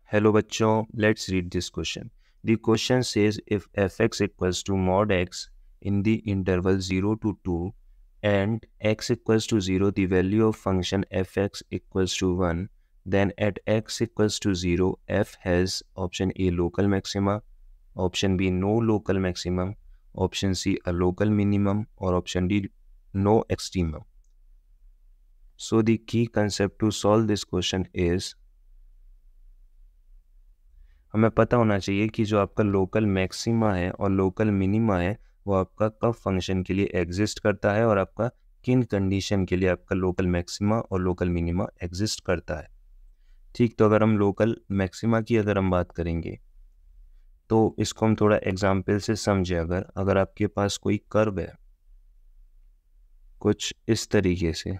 Hello bachcho, let's read this question. The question says if fx equals to mod x in the interval 0 to 2 and x equals to 0, the value of function fx equals to 1, then at x equals to 0, f has option A local maxima, option B no local maximum, option C a local minimum, or option D no extremum. So the key concept to solve this question is हमें पता होना चाहिए कि जो आपका local maxima है और local minima है वो आपका कब फंक्शन के लिए एग्जिस्ट करता है और आपका किन कंडीशन के लिए आपका लोकल मैक्सिमा और लोकल मिनिमा एग्जिस्ट करता है। ठीक, तो अगर हम लोकल मैक्सिमा की अगर हम बात करेंगे तो इसको हम थोड़ा एग्जाम्पल से समझे। अगर आपके पास कोई कर्व है कुछ इस तरीके से,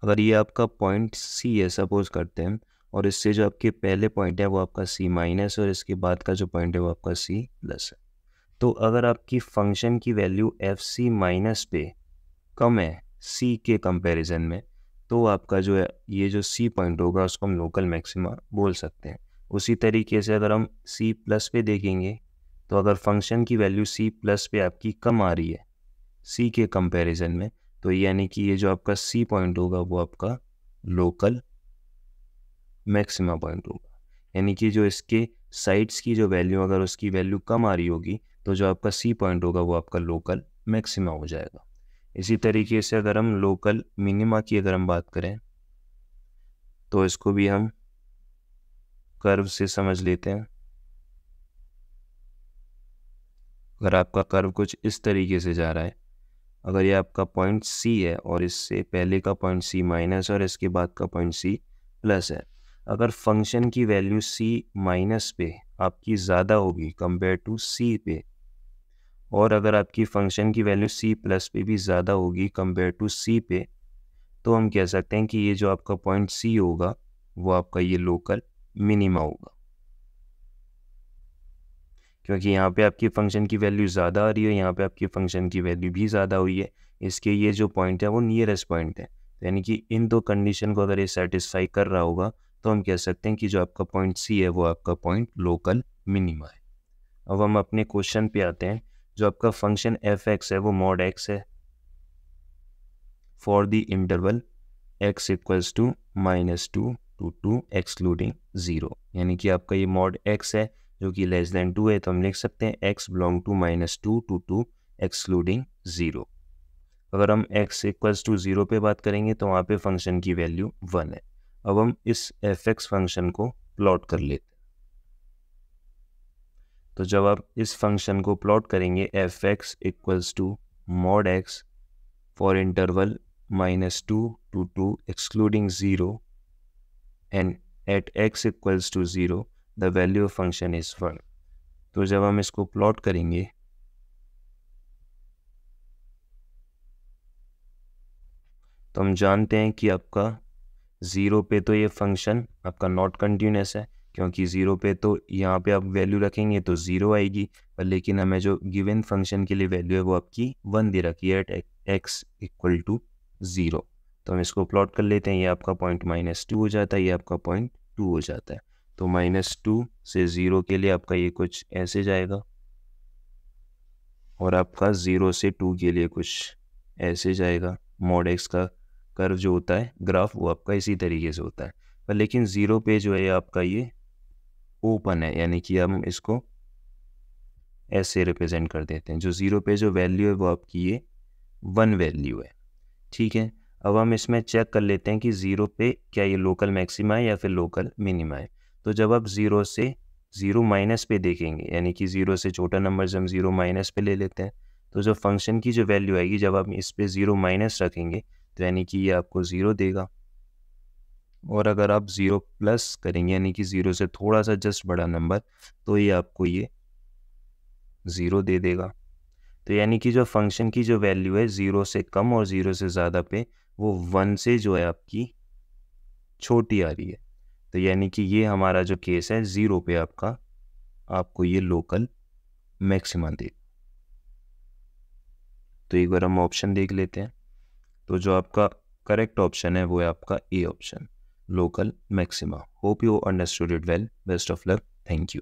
अगर ये आपका पॉइंट सी है सपोज करते हैं, और इससे जो आपके पहले पॉइंट है वो आपका सी माइनस और इसके बाद का जो पॉइंट है वो आपका सी प्लस है, तो अगर आपकी फंक्शन की वैल्यू एफ सी माइनस पे कम है सी के कंपैरिजन में, तो आपका जो है ये जो सी पॉइंट होगा उसको हम लोकल मैक्सिमा बोल सकते हैं। उसी तरीके से अगर हम सी प्लस पे देखेंगे तो अगर फंक्शन की वैल्यू सी प्लस पे आपकी कम आ रही है सी के कंपैरिजन में, तो यानी कि ये जो आपका सी पॉइंट होगा वो आपका लोकल मैक्सिमा पॉइंट होगा। यानी कि जो इसके साइड्स की जो वैल्यू अगर उसकी वैल्यू कम आ रही होगी तो जो आपका सी पॉइंट होगा वो आपका लोकल मैक्सिमा हो जाएगा। इसी तरीके से अगर हम लोकल मिनिमा की अगर हम बात करें तो इसको भी हम कर्व से समझ लेते हैं। अगर आपका कर्व कुछ इस तरीके से जा रहा है, अगर ये आपका पॉइंट सी है और इससे पहले का पॉइंट सी माइनस और इसके बाद का पॉइंट सी प्लस है, अगर फंक्शन की वैल्यू सी माइनस पे आपकी ज़्यादा होगी कंपेयर टू सी पे, और अगर आपकी फंक्शन की वैल्यू सी प्लस पे भी ज़्यादा होगी कंपेयर टू सी पे, तो हम कह सकते हैं कि ये जो आपका पॉइंट सी होगा वो आपका ये लोकल मिनिमा होगा, क्योंकि यहाँ पे आपकी फंक्शन की वैल्यू ज़्यादा आ रही है, यहाँ पे आपकी फंक्शन की वैल्यू भी ज़्यादा हुई है, इसके ये जो पॉइंट है वो नियरेस्ट पॉइंट है, यानी कि इन दो कंडीशन को अगर ये सेटिस्फाई कर रहा होगा तो हम कह सकते हैं कि जो आपका पॉइंट सी है वो आपका पॉइंट लोकल मिनिमा है। अब हम अपने क्वेश्चन पे आते हैं। जो आपका फंक्शन एफ एक्स है वो मॉड एक्स है for the interval x equals to -2 to 2 excluding 0, यानी कि आपका ये मॉड एक्स है जो कि लेस देन 2 है, तो हम लिख सकते हैं x belong to -2 to 2 excluding 0। अगर हम x इक्वल्स टू 0 पे बात करेंगे तो वहाँ पे फंक्शन की वैल्यू 1 है। अब हम इस fx फंक्शन को प्लॉट कर लेते हैं। तो जब आप इस फंक्शन को प्लॉट करेंगे fx equals to mod x for interval -2 to 2 excluding 0 and at x equals to 0 the value of function is 1। तो जब हम इसको प्लॉट करेंगे तो हम जानते हैं कि आपका 0 पे तो ये फंक्शन आपका नॉट कंटिन्यूस है, क्योंकि 0 पे तो यहाँ पे आप वैल्यू रखेंगे तो 0 आएगी, पर लेकिन हमें जो गिवन फंक्शन के लिए वैल्यू है वो आपकी 1 दे रखी है एट x इक्वल टू 0। तो हम इसको प्लॉट कर लेते हैं, ये आपका पॉइंट -2 हो जाता है, ये आपका पॉइंट 2 हो जाता है। तो -2 से 0 के लिए आपका ये कुछ ऐसे जाएगा और आपका 0 से 2 के लिए कुछ ऐसे जाएगा। मॉड एक्स का कर्व जो होता है ग्राफ वो आपका इसी तरीके से होता है, पर लेकिन 0 पे जो है आपका ये ओपन है, यानी कि हम इसको ऐसे रिप्रेजेंट कर देते हैं। जो 0 पे जो वैल्यू है वो आपकी ये 1 वैल्यू है। ठीक है, अब हम इसमें चेक कर लेते हैं कि 0 पे क्या ये लोकल मैक्सिमा है या फिर लोकल मिनिमा है। तो जब आप 0 से 0 माइनस पे देखेंगे, यानी कि 0 से छोटा नंबर जब हम 0 माइनस पे ले लेते हैं, तो जो फंक्शन की जो वैल्यू आएगी जब आप इस पे 0 माइनस रखेंगे तो यानी कि ये आपको 0 देगा, और अगर आप 0 प्लस करेंगे यानी कि 0 से थोड़ा सा जस्ट बड़ा नंबर, तो ये आपको ये 0 दे देगा। तो यानी कि जो फंक्शन की जो वैल्यू है 0 से कम और 0 से ज़्यादा पे वो 1 से जो है आपकी छोटी आ रही है, तो यानी कि ये हमारा जो केस है 0 पे आपको ये लोकल मैक्सिमा दे। तो एक बार हम ऑप्शन देख लेते हैं। तो जो आपका करेक्ट ऑप्शन है वो है आपका A option. local maxima. Hope you understood it well. Best of luck. Thank you.